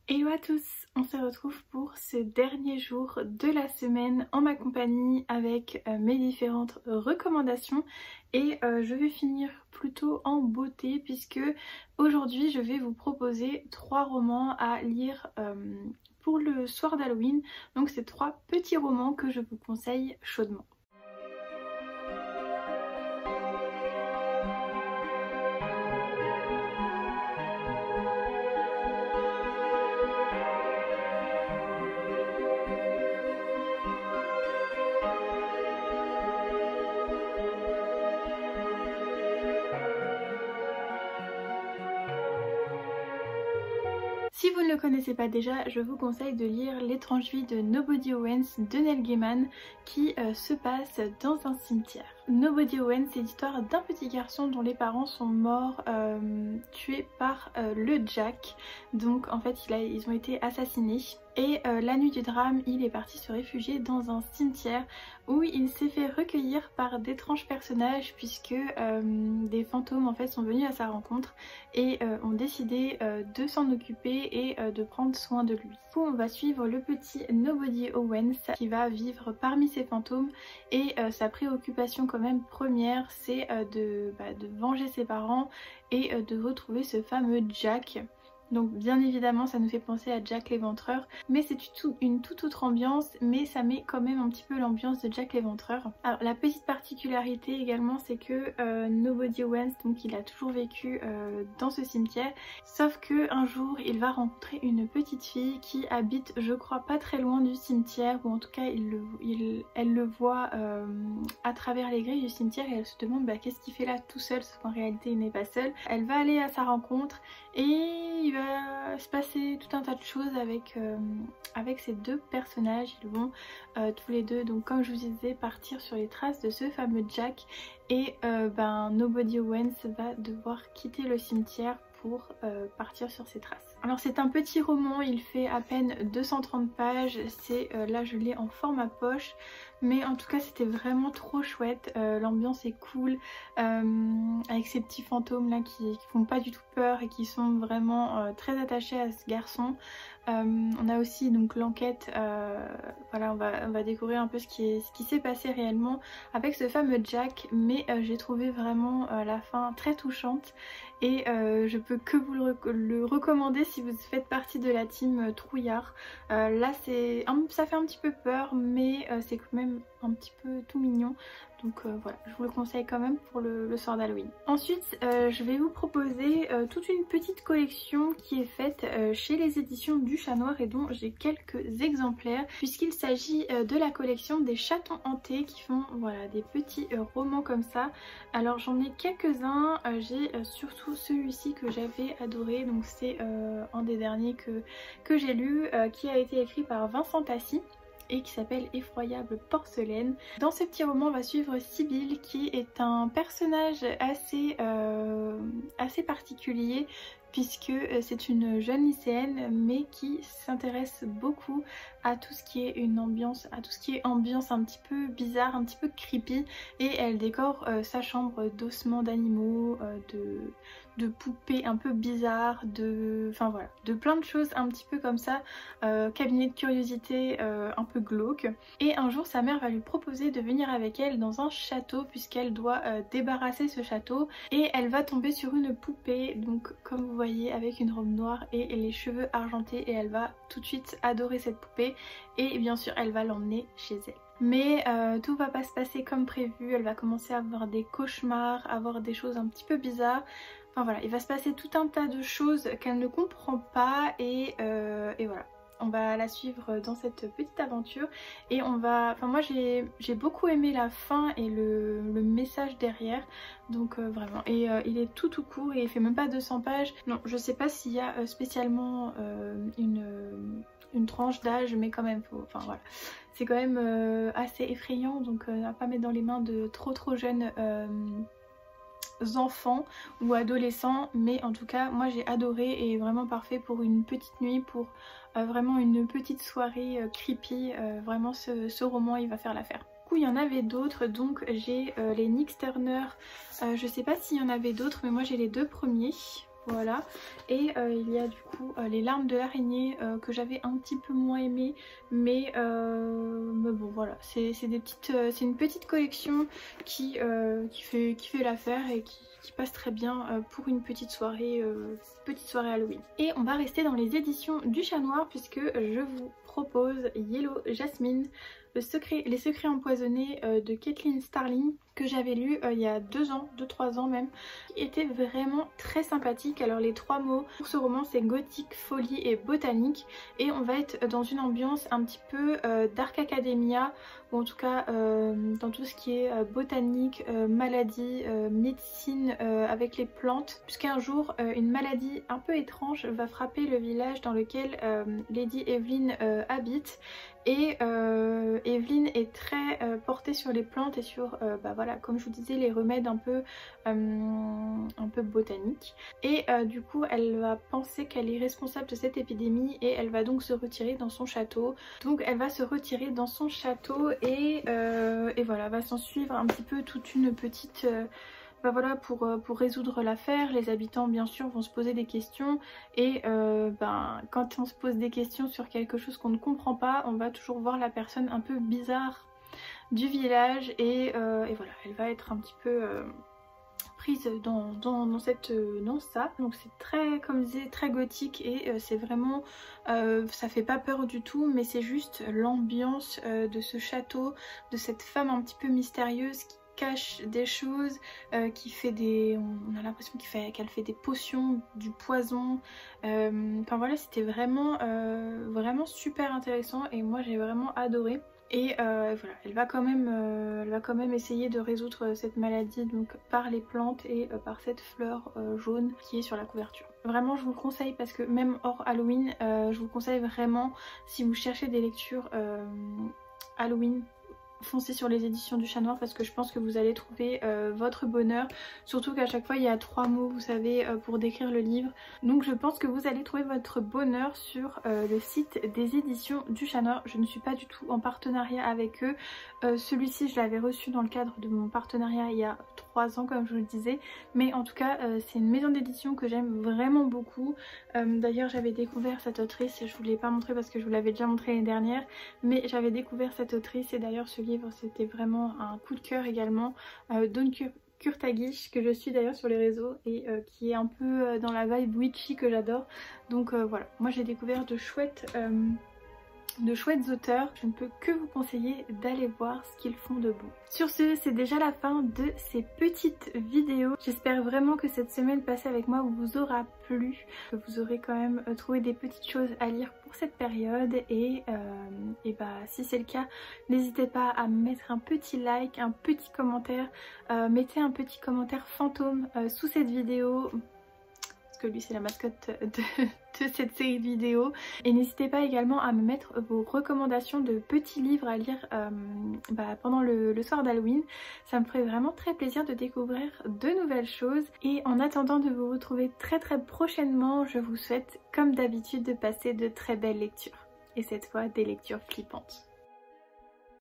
Hello à tous, on se retrouve pour ce dernier jour de la semaine en ma compagnie avec mes différentes recommandations et je vais finir plutôt en beauté puisque aujourd'hui je vais vous proposer 3 romans à lire pour le soir d'Halloween. Donc c'est 3 petits romans que je vous conseille chaudement. Si vous ne le connaissez pas déjà, je vous conseille de lire L'étrange vie de Nobody Owens de Neil Gaiman qui se passe dans un cimetière. Nobody Owens, c'est l'histoire d'un petit garçon dont les parents sont morts tués par le Jack. Donc en fait ils ont été assassinés. Et la nuit du drame, il est parti se réfugier dans un cimetière où il s'est fait recueillir par d'étranges personnages puisque des fantômes en fait sont venus à sa rencontre et ont décidé de s'en occuper et de prendre soin de lui. Du coup, on va suivre le petit Nobody Owens qui va vivre parmi ces fantômes et sa préoccupation quand même première c'est de venger ses parents et de retrouver ce fameux Jack. Donc bien évidemment ça nous fait penser à Jack l'Éventreur, mais c'est une toute autre ambiance, mais ça met quand même un petit peu l'ambiance de Jack l'Éventreur. Alors la petite particularité également c'est que Nobody Owens, donc il a toujours vécu dans ce cimetière, sauf que un jour il va rencontrer une petite fille qui habite je crois pas très loin du cimetière, ou en tout cas elle le voit à travers les grilles du cimetière et elle se demande qu'est-ce qu'il fait là tout seul, sauf qu'en réalité il n'est pas seul. Elle va aller à sa rencontre et il va se passer tout un tas de choses avec ces deux personnages. Ils vont tous les deux, donc comme je vous disais, partir sur les traces de ce fameux Jack et Nobody Owens va devoir quitter le cimetière pour partir sur ses traces. Alors c'est un petit roman, il fait à peine 230 pages, là je l'ai en format poche, mais en tout cas c'était vraiment trop chouette, l'ambiance est cool, avec ces petits fantômes là qui font pas du tout peur et qui sont vraiment très attachés à ce garçon. On a aussi donc l'enquête, voilà, on va découvrir un peu ce qui s'est passé réellement avec ce fameux Jack, mais j'ai trouvé vraiment la fin très touchante et je peux que vous le recommander si vous faites partie de la team trouillard. Là ça fait un petit peu peur, mais c'est quand même un petit peu tout mignon. Donc voilà, je vous le conseille quand même pour le soir d'Halloween. Ensuite, je vais vous proposer toute une petite collection qui est faite chez les éditions du Chat Noir et dont j'ai quelques exemplaires, puisqu'il s'agit de la collection des Chatons Hantés qui font voilà des petits romans comme ça. Alors j'en ai quelques-uns, j'ai surtout celui-ci que j'avais adoré, donc c'est un des derniers que j'ai lu, qui a été écrit par Vincent Tassi et qui s'appelle Effroyable Porcelaine. Dans ce petit roman on va suivre Sibylle qui est un personnage assez particulier puisque c'est une jeune lycéenne mais qui s'intéresse beaucoup à tout ce qui est ambiance un petit peu bizarre, un petit peu creepy, et elle décore sa chambre d'ossements d'animaux, de poupées un peu bizarres, enfin voilà, de plein de choses un petit peu comme ça, cabinet de curiosité un peu glauque. Et un jour sa mère va lui proposer de venir avec elle dans un château puisqu'elle doit débarrasser ce château, et elle va tomber sur une poupée, donc comme vous voyez avec une robe noire et les cheveux argentés, et elle va tout de suite adorer cette poupée et bien sûr elle va l'emmener chez elle. Mais tout va pas se passer comme prévu, elle va commencer à avoir des cauchemars, avoir des choses un petit peu bizarres. Enfin voilà, il va se passer tout un tas de choses qu'elle ne comprend pas et voilà. On va la suivre dans cette petite aventure et moi j'ai beaucoup aimé la fin et le message derrière, donc vraiment. Et il est tout court et il fait même pas 200 pages. Non, je sais pas s'il y a spécialement une tranche d'âge, mais quand même enfin voilà. C'est quand même assez effrayant, donc à pas mettre dans les mains de trop jeunes enfants ou adolescents, mais en tout cas moi j'ai adoré et vraiment parfait pour une petite nuit, pour vraiment une petite soirée creepy. Vraiment ce roman il va faire l'affaire. Du coup il y en avait d'autres, donc j'ai les Nix Turner, je sais pas s'il y en avait d'autres mais moi j'ai les deux premiers. Voilà, et il y a du coup les larmes de l'araignée que j'avais un petit peu moins aimé, mais bon voilà, c'est une petite collection qui fait l'affaire et qui passe très bien pour une petite soirée Halloween. Et on va rester dans les éditions du Chat Noir puisque je vous propose Yellow Jasmine, les secrets empoisonnés de Caitlin Starling, que j'avais lu il y a 2-3 ans même, qui était vraiment très sympathique. Alors les 3 mots pour ce roman c'est gothique, folie et botanique, et on va être dans une ambiance un petit peu Dark Academia, ou en tout cas dans tout ce qui est botanique, maladie, médecine avec les plantes, puisqu'un jour une maladie un peu étrange va frapper le village dans lequel Lady Evelyn habite. Et Evelyn est très portée sur les plantes et sur, voilà, comme je vous disais, les remèdes un peu botaniques. Et du coup, elle va penser qu'elle est responsable de cette épidémie et elle va donc se retirer dans son château. Et voilà, va s'en suivre un petit peu toute une petite... voilà, pour résoudre l'affaire. Les habitants bien sûr vont se poser des questions, et quand on se pose des questions sur quelque chose qu'on ne comprend pas, on va toujours voir la personne un peu bizarre du village, et voilà, elle va être un petit peu prise dans ça. Donc c'est très, comme je disais, très gothique, et c'est vraiment ça fait pas peur du tout, mais c'est juste l'ambiance de ce château, de cette femme un petit peu mystérieuse qui cache des choses, qui fait des... on a l'impression qu'elle fait des potions, du poison, enfin voilà, c'était vraiment super intéressant et moi j'ai vraiment adoré. Et voilà, elle va quand même essayer de résoudre cette maladie donc par les plantes et par cette fleur jaune qui est sur la couverture. Vraiment je vous le conseille, parce que même hors Halloween, je vous conseille vraiment, si vous cherchez des lectures Halloween, foncez sur les éditions du Chat Noir, parce que je pense que vous allez trouver votre bonheur, surtout qu'à chaque fois il y a 3 mots, vous savez, pour décrire le livre. Donc je pense que vous allez trouver votre bonheur sur le site des éditions du Chat Noir. Je ne suis pas du tout en partenariat avec eux, celui-ci je l'avais reçu dans le cadre de mon partenariat il y a 3 ans comme je vous le disais, mais en tout cas c'est une maison d'édition que j'aime vraiment beaucoup. D'ailleurs j'avais découvert cette autrice, je vous l'ai pas montré parce que je vous l'avais déjà montré l'année dernière, mais j'avais découvert cette autrice, et d'ailleurs ce livre c'était vraiment un coup de cœur également. Dawn Kurtagish, que je suis d'ailleurs sur les réseaux, et qui est un peu dans la vibe witchy que j'adore. Donc voilà, moi j'ai découvert de chouettes auteurs. Je ne peux que vous conseiller d'aller voir ce qu'ils font de bon. Sur ce, c'est déjà la fin de ces petites vidéos. J'espère vraiment que cette semaine passée avec moi vous aura plu, que vous aurez quand même trouvé des petites choses à lire pour cette période, et si c'est le cas, n'hésitez pas à mettre un petit like, un petit commentaire, mettez un petit commentaire fantôme sous cette vidéo, parce que lui c'est la mascotte de cette série de vidéos, et n'hésitez pas également à me mettre vos recommandations de petits livres à lire pendant le soir d'Halloween. Ça me ferait vraiment très plaisir de découvrir de nouvelles choses, et en attendant de vous retrouver très prochainement, je vous souhaite comme d'habitude de passer de très belles lectures, et cette fois des lectures flippantes.